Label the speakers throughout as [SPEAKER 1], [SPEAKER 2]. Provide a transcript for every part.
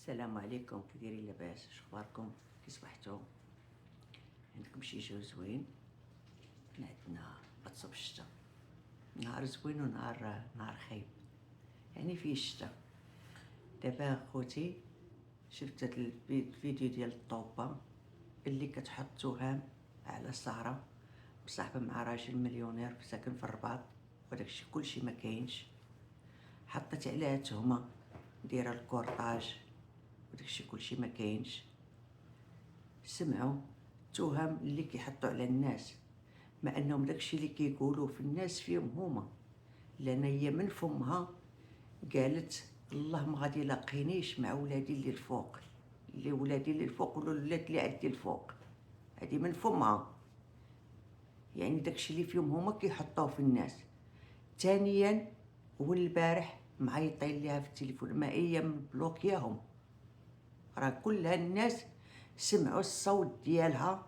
[SPEAKER 1] السلام عليكم، كي دايرين؟ لاباس؟ شخباركم؟ كي صبحتوا؟ عندكم شي جو زوين؟ حنا عندنا بتصب الشتا، نهار زوين ونهار خايب، يعني فيه الشتا. دابا خوتي شفت هاد الفيديو ديال الطوبة اللي كتحط تهم على سارة مصاحبة مع راجل مليونير ساكن في الرباط، وداكشي كلشي ما كاينش. حطت عليها تهمة دايره الكورطاج، وداكشي كلشي ما كاينش. سمعوا التهم اللي كيحطوا على الناس، مع انهم داكشي اللي كيقولوا في الناس فيهم هما، لان هي من فمها قالت الله ما غادي يلاقينيش مع ولادي اللي الفوق، اللي ولادي اللي الفوق ولا الولاد اللي عندي الفوق. هذه من فمها، يعني داكشي اللي فيهم هما كيحطوه في الناس. ثانيا هو البارح معيطين ليها في التليفون، ما هي بلوكياهم، راه كل الناس سمعوا الصوت ديالها،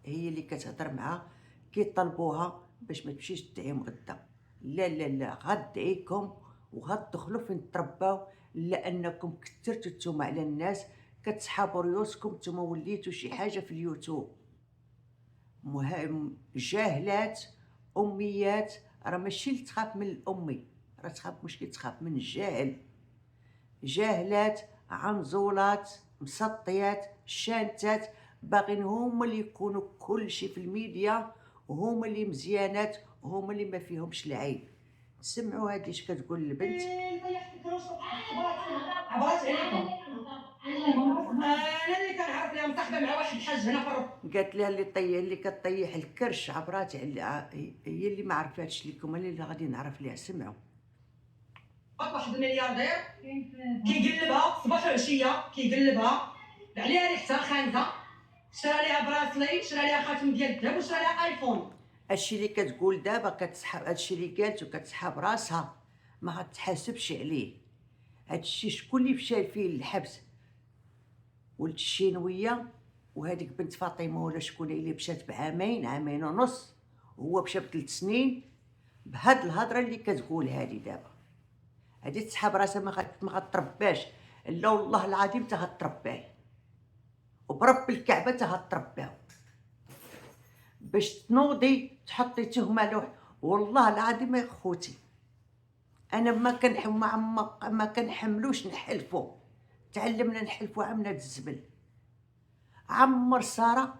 [SPEAKER 1] هي اللي كتهضر معاه كيطلبوها باش ما تمشيش تدعيهم غدا. لا لا لا، غدعيكم وغتدخلوا فين ترباو، لانكم كثرتوا نتوما على الناس، كتسحابوا ريوسكم نتوما، وليتوا شي حاجه في اليوتيوب. جاهلات اميات، راه ماشي اللي تخاف من الامي، راه تخاف مشكل تخاف من الجاهل. جاهلات عنزولات مسطيات شانتات، باغين هما اللي يكونوا كل شيء في الميديا، وهما اللي مزيانات، وهما اللي ما فيهمش العيب. سمعوا هادي اش كتقول البنت. عبرات عليكم انا اللي كنعرف لها مصاحبه مع واحد الحاج هنا في الرب. قالت لها اللي كطيح الكرش، عبرات على هي اللي ما عرفاتش لكم، انا اللي غادي نعرف ليها. سمعوا. واحد الملياردير كيقلبها صباح وعشيه، كيقلبها عليها ريحتها خانزه، شرا ليها براسلي، شرا ليها خاتم ديال الذهب، وشرا ليها ايفون. هادشي اللي كتقول دابا كتسحب، هادشي اللي قالت وكتسحب راسها ما غتحاسبش عليه. هادشي شكون اللي مشى فيه للحبس؟ ولد الشينويه وهذيك بنت فاطمه ولا شكون اللي مشات بعامين ونص، وهو مشى ب3 سنين. بهاد الهضره اللي كتقول هادي دابا، هادي تسحب راسها ما غترباش، الا والله العظيم تا غترباه، وبرب الكعبه تا غترباه. باش تنوضي تحطي تهمه له، والله العظيم يا خوتي انا ما كنحملوش نحلفو، تعلمنا نحلفو عمنا الزبل. عمر ساره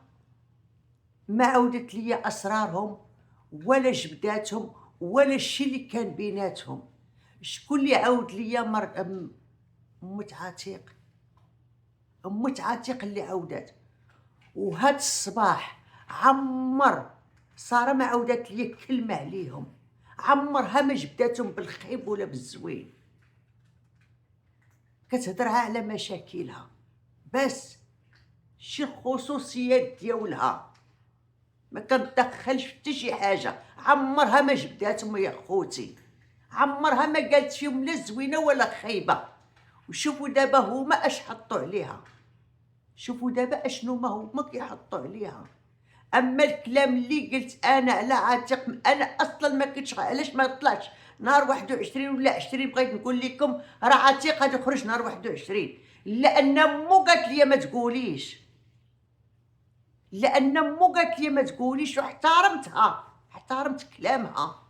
[SPEAKER 1] ما عودت لي اسرارهم ولا جبداتهم ولا الشيء اللي كان بيناتهم. شكون اللي عاود لي؟ أمة عتيق اللي عودات. وهاد الصباح عمر ساره ما عودت لي كلمه عليهم، عمرها ما جبداتهم بالخيب ولا بالزوين. كتهضرها على مشاكلها بس، شي الخصوصيات ديالها ما كتدخلش حتى شي حاجه. عمرها ما جبداتهم يا خوتي، عمرها ما قالت فيهم لا زوينه ولا خايبه. وشوفوا دابا هما اش حطوا عليها، شوفوا دابا اشنو ما هما كيحطوا عليها. اما الكلام اللي قلت انا على عاتق، انا اصلا ما كنتش، علاش ما طلعتش نهار 21 ولا 20؟ بغيت نقول لكم راه عتيق غادي يخرج نهار 21، لان مو قالت لي ما تقوليش، لان مو قالت لي ما تقوليش، واحترمتها، احترمت كلامها.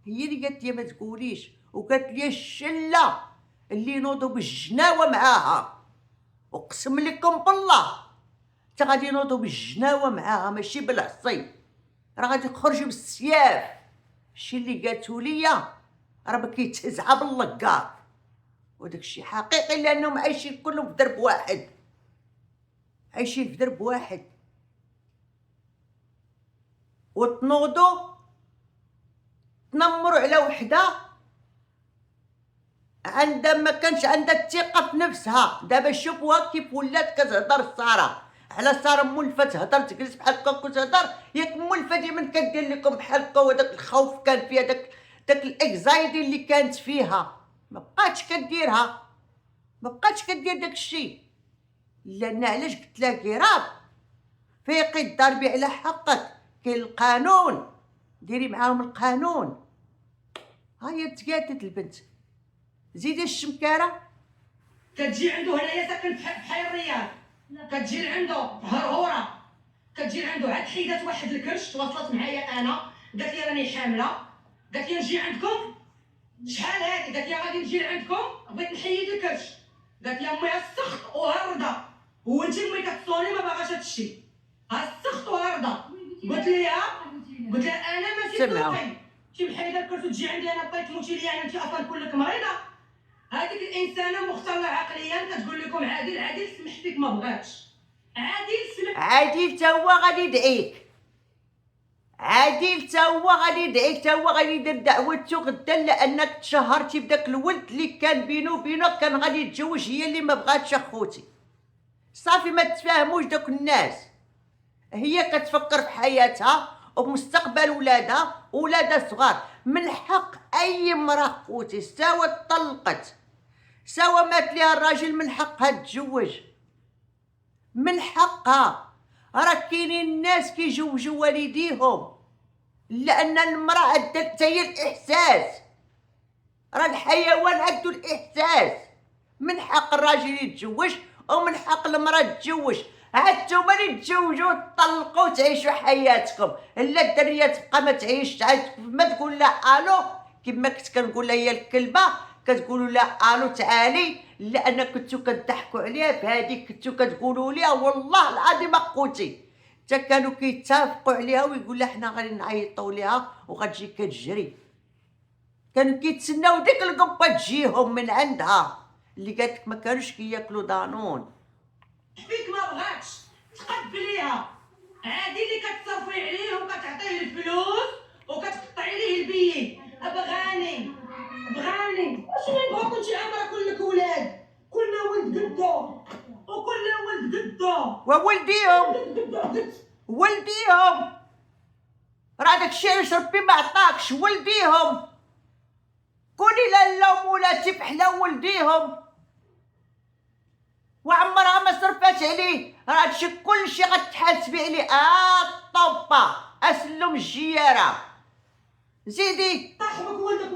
[SPEAKER 1] هي اللي قالت لي ما تقوليش، وقالت لي الشله اللي نوضوا بالجناوه معاها، اقسم لكم بالله تا غادي ينوضوا بالجناوه معاها ماشي بالعصي، راه غادي يخرجوا بالسياف. الشي اللي قالتو ليا راه ما كيتهزعها باللقار، وداك الشي حقيقي، لانهم عايشين كلهم في درب واحد، عايشين في درب واحد. وتنوضوا تنمروا على وحده عندها ما كانش عندها الثقه في نفسها. دابا شوفوها كيف ولات كتهضر ساره على ساره مولفه، تهضر تجلس بحال هكا وتهضر، ياك مولفه ديما كدير لكم بحال هكا، وداك الخوف كان فيها، داك الاكزايتي اللي كانت فيها ما بقاتش كديرها، ما بقاتش كدير داك الشيء. لان علاش قلت لها كيراب فيقي الضربي على حقك، كاين القانون، ديري معاهم القانون. ها هي تقاتت البنت، زيدي الشمكاره
[SPEAKER 2] كتجي عنده هنايا ساكن في حي الرياض، كتجي لعندو هرهوره، كتجي لعندو عاد حيدات واحد الكرش، تواصلت معايا انا قالت لي راني حامله، قالت لي نجي عندكم شحال هادي، قالت لي غادي نجي لعندكم بغيت نحيد الكرش، قالت لي امي السخط وهرده، هو انت ملي كتصوني ما باغاش هادشي، السخط وهرده. قلت لها انا ماشي سوقي شي محيده الكرش وتجي عندي انا بغيت تموتي لي انا، انت اصلا كلك مريضه. هذيك الانسانه مختله عقليا كتقول لكم عادل سمح فيك ما بغاتش،
[SPEAKER 1] عادل تا هو غادي يدعيك، عادل تا هو غادي يدعيك، تا هو غادي يدير دعوته غدا لانك تشهرتي بداك الولد اللي كان بينو وبينك كان غادي يتزوج، هي اللي ما بغاتش اخوتي. صافي ما تفاهموش دوك الناس، هي كتفكر في حياتها ومستقبل ولادها صغار. من حق اي امراه خوتي سواء طلقت سواء مات ليها الراجل من حقها تتزوج، من حقها. راه كاينين الناس كيجوجوا والديهم لان المراه عندها هي الاحساس، راه الحيوان عنده الاحساس. من حق الراجل يتزوج ومن حق المراه تتزوج. عاد نتوما اللي تزوجوا طلقوا وتعيشوا حياتكم، لا الدريه تبقى ما تعيش، ما تقول لا الو كما كنت كنقول لها هي الكلبه، كتقولوا لا الو تعالي، لان كنتو كتضحكوا عليها بهذيك، كنتو كتقولوا ليها والله العظيم اخوتي حتى كانوا كيتفقوا عليها ويقول لها حنا غادي نعيطوا ليها وغتجي كتجري. كانوا كيتسناو ديك القبه تجيهم من عندها اللي قالت لك ما كانوش كياكلوا دانون.
[SPEAKER 2] فيك ما بغاتش تقبليها، عادي اللي كتصرفي عليه وكتعطيه الفلوس وكتقطعي ليه البيت. بغاني واش ما نبغاو كلشي عمرها كلك ولاد، كلنا ولد قدو وكلنا ولد قدو
[SPEAKER 1] ولديهم راه داكشي علاش ربي ما عطاكش ولديهم. كوني لا مولاتي بحلا ولديهم وعمرها ما صرفات عليه، راه هادشي كلشي غتحاسبي عليه. الطوبه اسلم الجياره زيدي.
[SPEAKER 2] صاحبك ولدك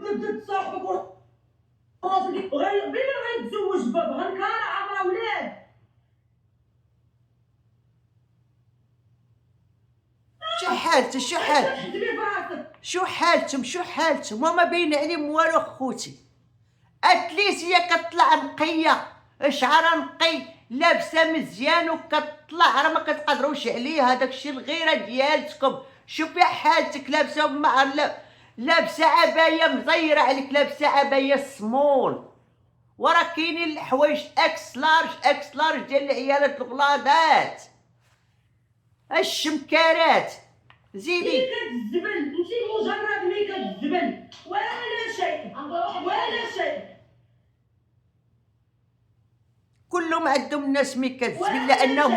[SPEAKER 2] ضد صاحبك راجل بين غيتزوج بابا غنكار عمرها ولاد.
[SPEAKER 1] شو حالتهم وما باين عليهم والو خوتي. اتليس هي كطلع نقيه، شعرها نقي، لابسه مزيان وكتطلع، راه ما كتقدروش عليها. داكشي الغيره ديالتكم. شوفي حالتك لابسه عبايه مزيره عليك، لابسه عبايه سمول، وراه كاينين الحوايج اكس لارج ديال العيالات الغلاضات الشمكارات. زيدي
[SPEAKER 2] ملي كتزبل انت مجرد ملي كتزبل ولا شيء
[SPEAKER 1] كلهم عندهم الناس مي كتزبل لانكم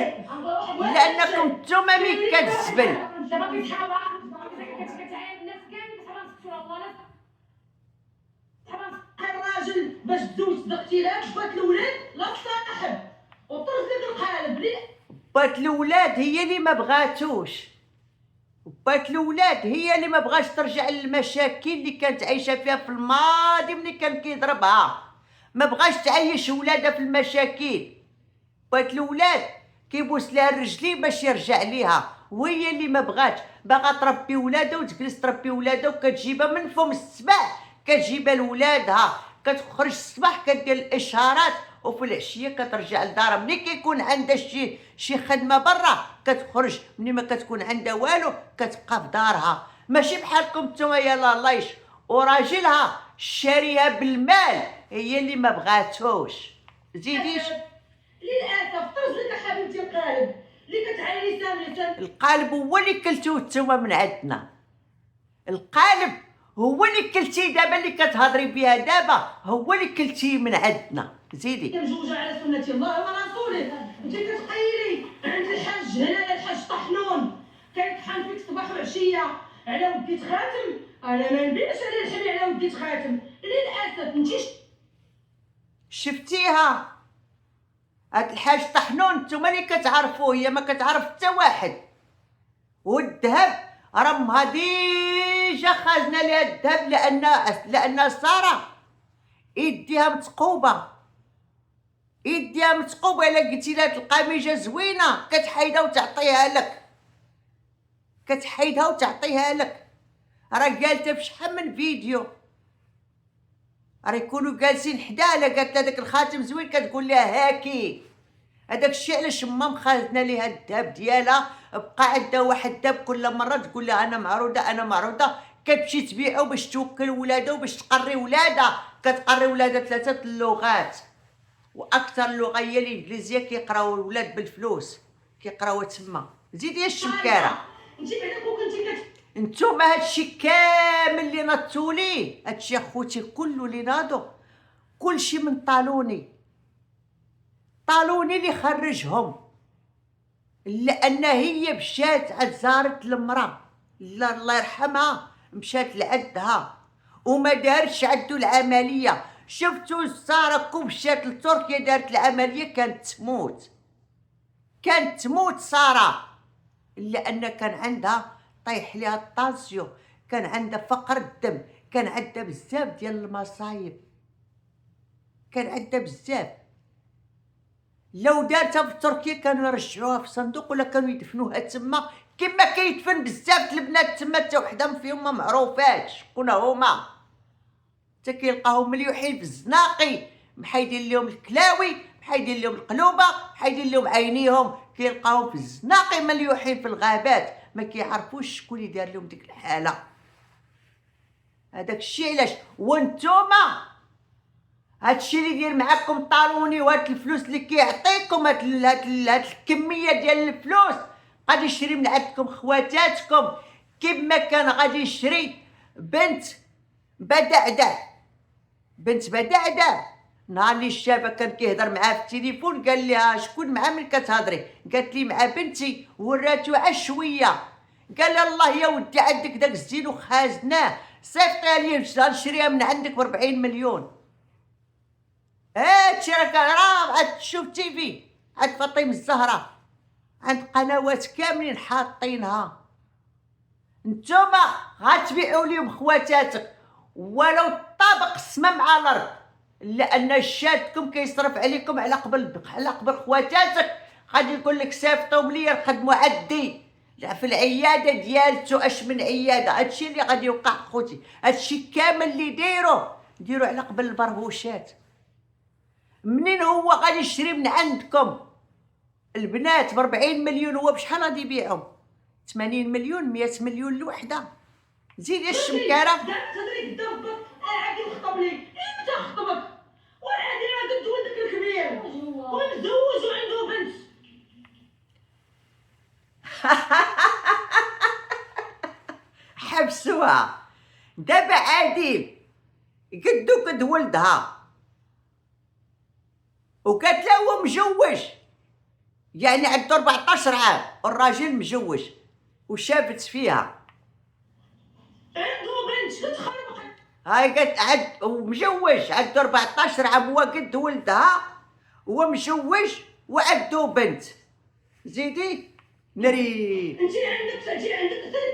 [SPEAKER 1] نتوما مي كتزبل.
[SPEAKER 2] الراجل باش تزوج صدقتي لا بات الولاد لا صاحب وطرز لك القالب.
[SPEAKER 1] بات الولاد هي اللي ما بغاتوش، بات الولاد هي اللي ما بغاش ترجع للمشاكل اللي كانت عايشه فيها في الماضي ملي كان كيضربها، ما بغاش تعيش ولادها في المشاكل. بات الولاد كيبوس لها الرجلين باش يرجع ليها، وهي اللي ما بغاتش، باغا تربي ولادها وتجلس تربي ولادها وكتجيبها من فم السباع، كتجيبها لولادها، كتخرج الصباح كدير الاشهارات وفي العشيه كترجع لدارها. ملي كيكون عندها شي خدمه برا كتخرج، ملي ما كتكون عندها والو كتبقى في دارها. ماشي بحالكم نتوما يا لالايش وراجلها شاريها بالمال هي اللي ما بغاتوش. زيديش.
[SPEAKER 2] للاسف طرز لك حبيبتي القالب اللي كتعاني ساميه.
[SPEAKER 1] القالب هو اللي كلتوه نتوما من عندنا، القالب هو اللي كلتيه دابا، اللي كتهضري بها دابا هو اللي كلتيه من عندنا. زيدي.
[SPEAKER 2] كنجوجه على سنه الله ورسوله. انت كتقيلي عند الحاج هنايا الحاج طحنون كيطحن فيك صباح وعشيه على وديت خاتم، انا ما نبينش عليه الحمي على وديت خاتم. للاسف انت
[SPEAKER 1] شفتيها هاد الحاج طحنون نتوما اللي كتعرفوه، هي ما كتعرف حتى واحد. والذهب راه ديجا خازنا ليها الذهب لان ساره يديها متقوبه، يديها متقوبه. الا قلتي لها هاد القميجه زوينه كتحيدها وتعطيها لك، كتحيدها وتعطيها لك. راه قالتها بشحال من فيديو، راه يكونوا جالسين حداها، لا قالت لها داك الخاتم زوين كتقول لها هاكي. هذاك الشيء علاش ما مخازنه ليها الذهب ديالها، بقى عندها واحد الذهب كل مره تقول لها انا معروضه انا معروضه، كتمشي تبيعو باش توكل ولادها وباش تقري ولادها. كتقري ولادها 3 اللغات، واكثر لغه هي الانجليزيه، كيقراو الولاد بالفلوس، كيقراوها تما. زيدي يا الشمكاره.
[SPEAKER 2] انت بعدا كون كنتي
[SPEAKER 1] نتوما هادشي كامل اللي نضتو ليه، هادشي اخوتي كله اللي ناضو، كلشي من طالوني، طالوني اللي خرجهم. لان هي مشات عند زارت المراه الله يرحمها، مشات لعندها وما دارتش عندو العمليه. شفتوا ساره كون مشات لتركيا دارت العمليه كانت تموت، كانت تموت ساره، لان كان عندها طيح ليها الطاسيو، كان عندها فقر الدم، كان عندها بزاف ديال المصايب، كان عندها بزاف. لو دارتها في تركيا كانوا يرجعوها في صندوق ولا كانوا يدفنوها تما، كما كيدفن بزاف البنات تما، حتى وحده فيهم ما معروفاتش شكون هما. حتى كيلقاهم مليوحين في الزناقي، محايدين لهم الكلاوي، محايدين لهم القلوبه، محايدين لهم عينيهم، كيلقاهم في الزناقي مليوحين في الغابات، ما كيعرفوش شكون اللي دار لهم ديك الحاله. هذاك الشيء علاش. وانتوما هادشي اللي يدير معاكم طالوني، وهاد الفلوس اللي كيعطيكم، هاد الكميه ديال الفلوس غادي يشري من عندكم خواتاتكم، كيما كان غادي يشري بنت بدعدع. بنت بدعدع نهار اللي شافها كان كيهضر معاه في التليفون، قال لها شكون معاه من كتهضري؟ قالت لي مع بنتي، وراتو عشويه. قال لها الله يا ودي عندك داك الزين وخازناه، صيفطيها لي نشريها من عندك ب40 مليون. هادشي راك عاد تشوف تيفي عند فاطمه الزهراء، عند قنوات كاملين حاطينها. نتوما غتبيعوا ليهم خواتاتك ولو طابق السما مع الارض، لان شادكم كيصرف عليكم على قبل خواتاتك. غادي يقول لك صيفطوهم ليا نخدموا عندي في العياده ديالتو، اش من عياده. هادشي اللي غادي يوقع خوتي، هادشي كامل اللي ديروا على قبل البرهوشات. منين هو غادي يشري من عندكم البنات ب40 مليون؟ هو بشحال غادي يبيعهم؟ 80 مليون 100 مليون الوحده. زيد يا الشمكاره.
[SPEAKER 2] تدري قدام ربك عادي يخطب لي، امتى خطبك؟ والعادي راه قد ولدك الكبير ومزوج وعنده بنت.
[SPEAKER 1] حبسوها دابا عادي قد ولدها، وقالت له هو مجوج، يعني عنده 14 عام والراجل مجوج وشافت فيها،
[SPEAKER 2] عنده بنت كتخربق.
[SPEAKER 1] هاي قالت عاد ومجوج عنده 14 عام، هو قد ولدها، هو مجوج وعنده بنت. زيدي نري.
[SPEAKER 2] انت عندك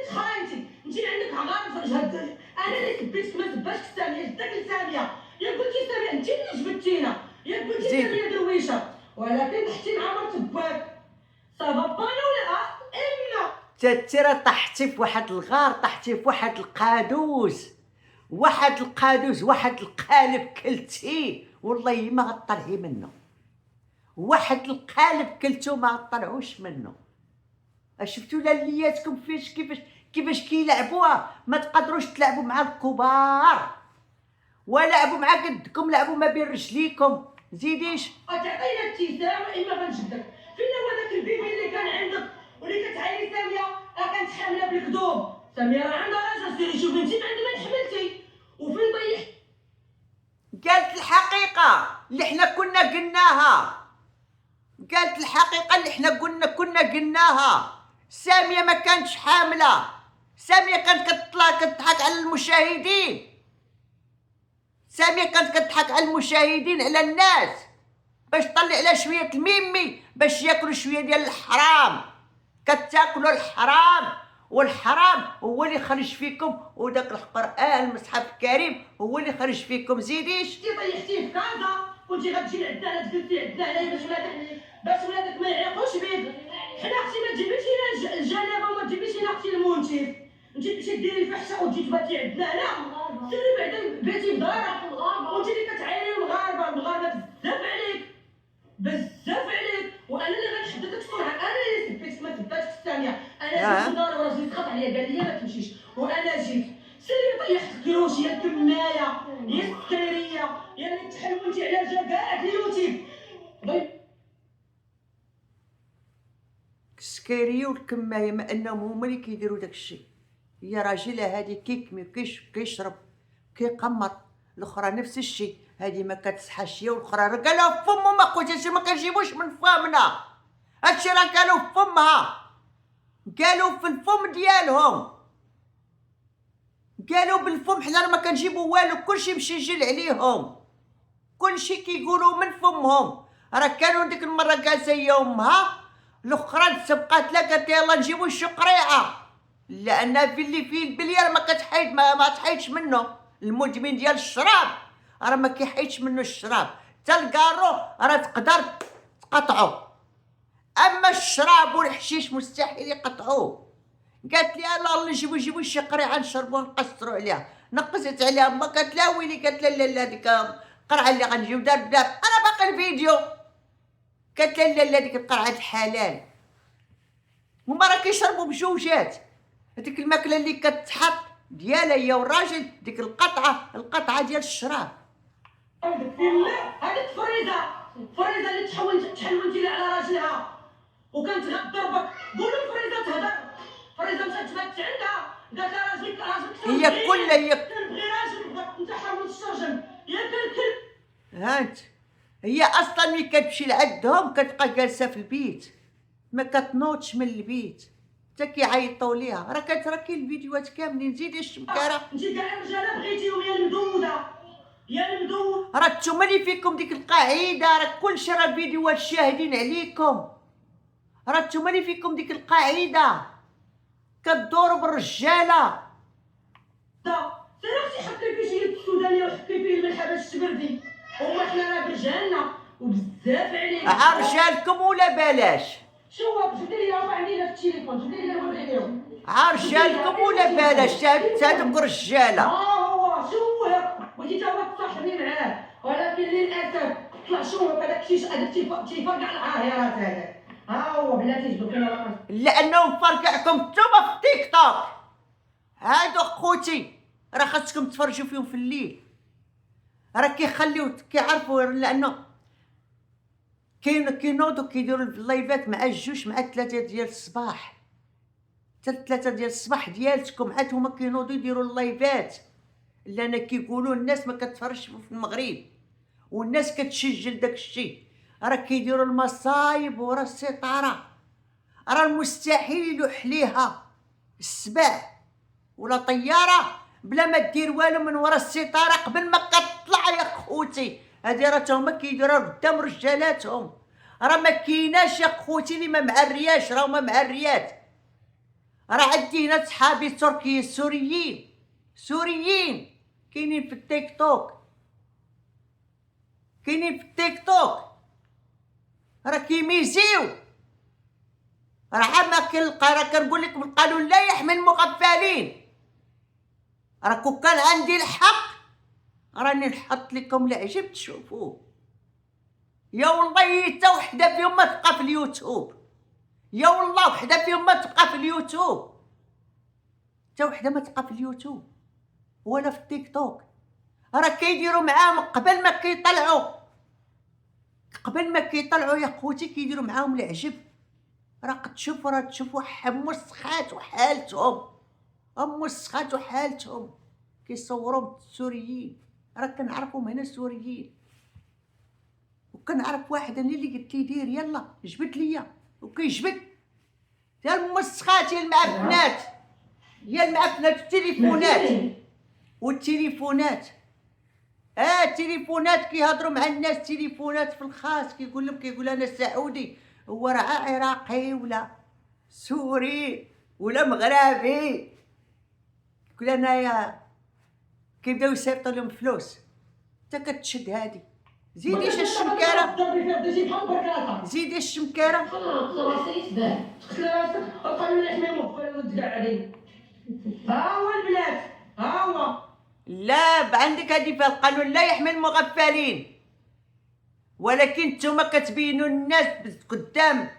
[SPEAKER 2] تخاينتي، انت عندك عغار جهد. انا اللي سبيتك ما سباش ساميه، جدك لساميه، يا قلتي ساميه انت اللي جبدتينا، يا قلتي ساميه درويشه، ولكن ضحكتي مع مرت باك. صافا بانا ولا امنا
[SPEAKER 1] ترى طحتي في واحد الغار، طحتي في واحد القادوس، واحد القالب كلتي والله ما غطلعي منه، واحد القالب كلتو ما غطلعوش منه. شفتوا لالياتكم كيفاش كيلعبوها؟ ما تقدروش تلعبوا مع الكبار، ولعبوا مع قدكم، لعبوا ما بين رجليكم. زيديش.
[SPEAKER 2] تعطينا ابتسام واما غنجبدك. فين هو داك البيبي اللي كان عندك واللي كتعايري ساميه كانت حامله بالكذوب؟ ساميه راه عندها راجل، سيري شوفي انت عند من حملتي وفين ضيعت.
[SPEAKER 1] قالت الحقيقه اللي حنا كنا قلناها، قالت الحقيقه اللي حنا كنا قلناها. ساميه ما كانتش حامله، ساميه كانت كتضحك على المشاهدين، ساميه كانت كتضحك على المشاهدين، على الناس، باش تطلع لها شويه الميمي، باش ياكلوا شويه ديال الحرام. كتاكلوا الحرام والحرام هو اللي خرج فيكم، وداك القرآن المصحف الكريم هو اللي خرج فيكم. زيديش.
[SPEAKER 2] انتي طيحتيه في كازا، كنتي غتجي لعندنا تجلسي عندنا هنايا باش ولادك ما يعيقوش بيك. حنا اختي ما تجيبيش لينا الجنابه وما تجيبيش لينا اختي المنتف، انتي تمشي ديري الفحشه وتجي تباتي عندنا هنا، سيري بعدا بيتي في دارك وانتي اللي كتعايري المغاربه بزاف عليك بزاف عليك. وانا اللي غنحددك السرعه، انا اللي سبيتك ما تباتش الثانيه. انا جيت لدار وراجلي تخاف عليا قال لي ما تمشيش وانا جيت. سيري طيحت الكروش يا الكمايه يا السكريه يا اللي تحلولتي على كاع اليوتيوب.
[SPEAKER 1] السكيريه والكمايه ما انهم هما اللي كيديروا داك الشيء. هي راجلها هادي كيكمي كيشرب كيقمر، الاخرى نفس الشيء، هادي ما كتصحاش هي والاخرى راه قالوا في فمهم اخوتي، ما كنجيبوش من فمنا، هادشي راه قالوا في فمها، قالوا في الفم ديالهم، قالوا بالفم. حنا راه ما كنجيبو والو، كلشي مسجل عليهم، كلشي كيقولوا من فمهم. راه كانوا ديك المره جالسه هي امها، الاخرى تسبقات لها قالت يلا نجيبو الشقريعه، لان في اللي فيه البليار ما كتحيد ما تحيدش منه. المدمن ديال الشراب راه ما كيحيدش منه الشراب، حتى الكارو راه تقدر تقطعو، اما الشراب والحشيش مستحيل يقطعوه. قالت لي الله نجيبو الشقريعه نشربوها نقصروا عليها. نقصت عليها ما قالت لا ويلي، قالت لا ديك القرعه اللي غنجيو دار انا باقي الفيديو، قالت لا ديك القرعه الحلال. هما راه كيشربوا بجوجات، هذيك الماكله اللي كتحط ديالها هي والراجل، ديك القطعه ديال الشراب.
[SPEAKER 2] هذيك فريزه اللي تحلونتي لها على راجلها وكانت غضربك. قولوا فريزه تهضر، فريزه مشات تبات عندها قالت لها راجلك
[SPEAKER 1] هي كلها هي
[SPEAKER 2] كنبغي راجل انتحر وتسترجم يا كل
[SPEAKER 1] هانت. هي اصلا ملي كتمشي لعندهم كتبقى جالسه في البيت، ما كتنوضش من البيت حتى كيعيطوا ليها. راه كاين الفيديوهات كاملين. زيدي الشمكاره.
[SPEAKER 2] انتي كاع الرجاله بغيتيهم يا المدوده يا المدود.
[SPEAKER 1] راه نتوما اللي فيكم ديك القاعده، راه كلشي راه الفيديوهات شاهدين عليكم، راه نتوما اللي فيكم ديك القاعده كدوروا بالرجاله.
[SPEAKER 2] سير اختي حكي فيه شي السودانيه وحكي فيه الملحه باش تبردي، هما حنا راه برجالنا وبزاف علينا.
[SPEAKER 1] عرجالكم ولا بلاش؟
[SPEAKER 2] شوف جبدي لي هما عندنا في التليفون، جبدي لي نوري ليهم.
[SPEAKER 1] عرجالكم ولا بلاش؟ هادوك رجاله.
[SPEAKER 2] هو شوف بغيتي تا هو تصاحبي معاه، ولكن للاسف طلع شوف هذاك الشيء هذاك تيفرقع العاهرات هذاك. هو بلاتي جبدوا فينا رقم
[SPEAKER 1] لانه مفرقعكم نتوما في التيك توك. هادو خوتي راه خاصكم تفرجوا فيهم في الليل، راه كيخليو كيعرفوا، لانه كينوضوا كيديروا اللايفات مع الجوج مع 3 ديال الصباح، حتى 3 ديال الصباح ديالتكم عاد هما كينوضوا يديروا اللايفات، لان كيقولوا الناس ما كتفرجش في المغرب والناس كتسجل داك الشيء. راه كيديروا المصايب ورا الستاره، راه المستحيل يلوح ليها السبع ولا طياره بلا ما دير والو من ورا الستاره قبل ما كتطلع يا خوتي. هادي راه هما كيديروها قدام رجالاتهم، راه ما كايناش يا خوتي اللي ما معرياش، راه هما معريات. راه عندي هنا صحابي تركي سوريين كاينين في التيك توك، راه كيميزيو. راه ما كنلقى، راه كنقول لكم القانون لا يحمي المغفلين. راه كون كان عندي الحق راني نحط لكم العجب تشوفوه. يا والله حتى وحده فيهم ما تبقى في اليوتيوب، يا والله وحده فيهم ما تبقى في اليوتيوب، حتى وحده ما تبقى في اليوتيوب ولا في التيك توك. راه كيديروا معاهم قبل ما كيطلعوا يا خوتي كيديروا معاهم العجب. راه تشوفوا مسخات وحالتهم كيصوروا السوريين. راه كنعرفهم هنا السوريين، وكنعرف واحد انا اللي قلت لي دير يلا جبد ليا وكيجبد تا المسخات يا المعفنات والتليفونات التليفونات كيهضروا مع الناس تليفونات في الخاص، كيقول انا سعودي هو راه عراقي ولا سوري ولا مغربي. كل انايا كيبداو يصيفطوا لهم فلوس انت كتشد هادي. زيدي الشمكاره، زيدي الشمكاره.
[SPEAKER 2] خلاص يتبان تقتل راسك. القانون لا يحمي المغفل قاعدين. ها هو البنات ها هو.
[SPEAKER 1] لا عندك هادي في القانون لا يحمي المغفلين، ولكن نتوما كتبينوا الناس قدام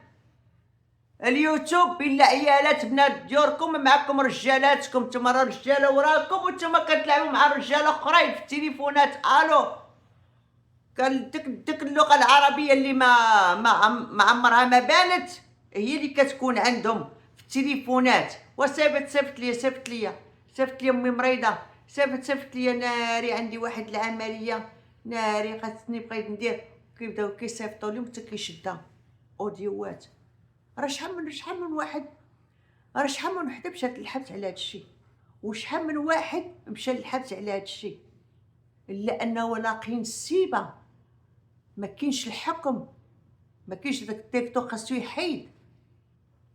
[SPEAKER 1] اليوتيوب بلا عيالات بنات ديوركم معكم رجالاتكم، نتوما راه رجاله وراكم وانتوما كتلعبوا مع رجاله اخرين في التليفونات. الو كان ديك اللغه العربيه اللي ما عمرها ما بانت هي اللي كتكون عندهم في التليفونات. صيفط لي امي مريضه، صيفط لي ناري عندي واحد العمليه ناري خاصني بغيت ندير. كيبداو كيصيفطوا لهم حتى كيشدها اوديوات. راه شحال من واحد وحده مشات للحبس على هذا الشيء، وشحال من واحد مشى للحبس على هذا الشيء، الا انه لاقين السيبه. ما كاينش الحكم، ما كاينش داك التيكتوك خاصو يحيد،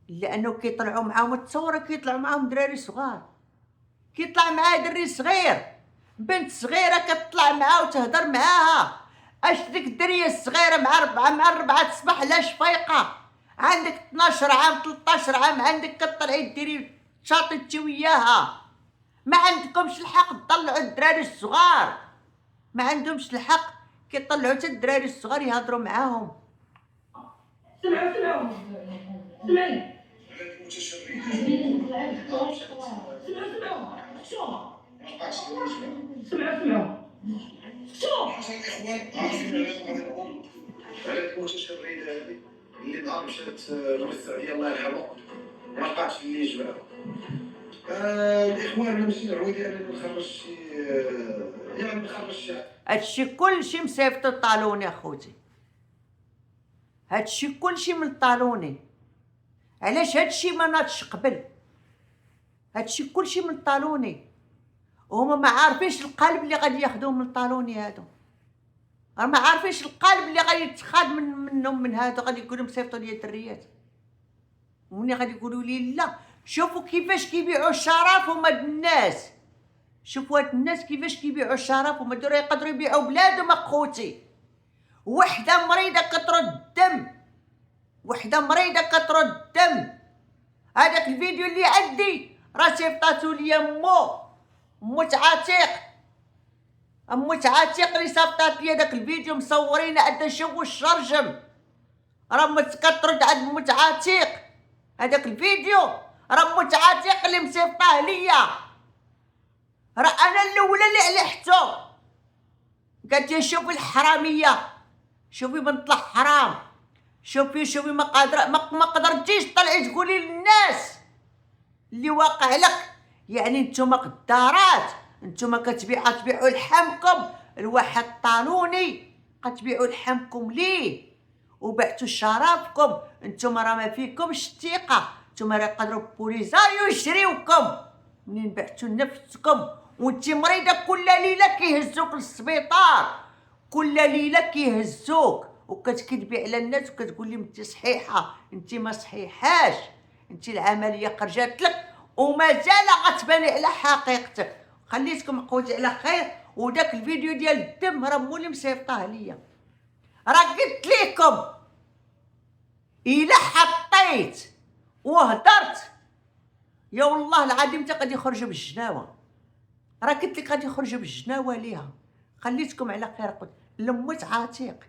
[SPEAKER 1] لانه كيطلعوا معاهم التصوره كيطلعوا معاهم دراري صغار. كيطلع معاه دري صغير، بنت صغيره كتطلع معاه وتهضر معاها. اش ديك الدريه الصغيره مع 4 الصباح لاش فايقه، عندك 12 عام 13 عام عندك كطلعي ديري شاطيتي وياها. ما عندكمش الحق تطلعوا الدراري الصغار، ما عندهمش الحق كيطلعوا حتى الدراري الصغار يهضروا معاهم.
[SPEAKER 2] سمعي شوف
[SPEAKER 3] حسن الاخوان عارفين على المتشرده هذه اللي نهار مشات للسعوديه الله يرحمه ما لقاتش اللي يجمعها. الاخوان انا ماشي عويدي انا نخرج شي يعني نخرج شي
[SPEAKER 1] هادشي كلشي مصيفط الطالوني اخوتي، هادشي كلشي من الطالوني. علاش هادشي ما ناضش قبل؟ هادشي كلشي من الطالوني، وهما ما عارفينش القالب اللي غادي ياخذوه من الطالوني هادو. راه ما عارفينش القالب اللي غادي يتخاد منهم من هادو. غادي يقولوا مصيفطوا لي الدريات، ومني غادي يقولوا لي لا. شوفوا كيفاش كيبيعوا الشرف هما الناس، شوفوا هاد الناس كيفاش كيبيعوا الشرف. هما دابا يقدروا يبيعوا بلادهم اخوتي. وحده مريضه كترد الدم، وحده مريضه كترد الدم. هذاك الفيديو اللي عندي راه صيفطاتو ليا مو تعاتيق اللي صيفطات ليا داك الفيديو مصورين عاد نشوفوا الشرجم. راه كترد عند متعاتيق هذاك الفيديو، راه متعاتيق اللي مصيفطاه ليا. راه انا الاولى اللي علحتو. قالت لي شوفي الحراميه، شوفي بنت الحرام، شوفي ما قدرتيش طلعي تقولي للناس اللي واقع لك. يعني نتوما قدارات، نتوما كتبيعوا لحمكم الواحد طالوني، كتبيعوا لحمكم ليه وبعتوا شرابكم. نتوما راه ما فيكمش الثقه، نتوما راه يقدروا بوليزاريو يشريوكم منين بعتوا نفسكم. وانتي مريضه كل ليله كيهزوك للسبيطار، كل ليله كيهزوك وكتكذبي على الناس وكتقول لهم انت صحيحه. انت ما صحيحاش، انت العمليه خرجت لك ومازال غتباني على حقيقتك. خليتكم اخوتي على خير. وداك الفيديو ديال الدم راه مولي مصيفطاه ليا. راه قلت لكم الا حطيت وهدرت يا والله العظيم حتى غادي يخرجوا بالجناوه. راه قلت لك غادي يخرجوا بالجناوه ليها. خليتكم على خير. قلت لمت عاتيق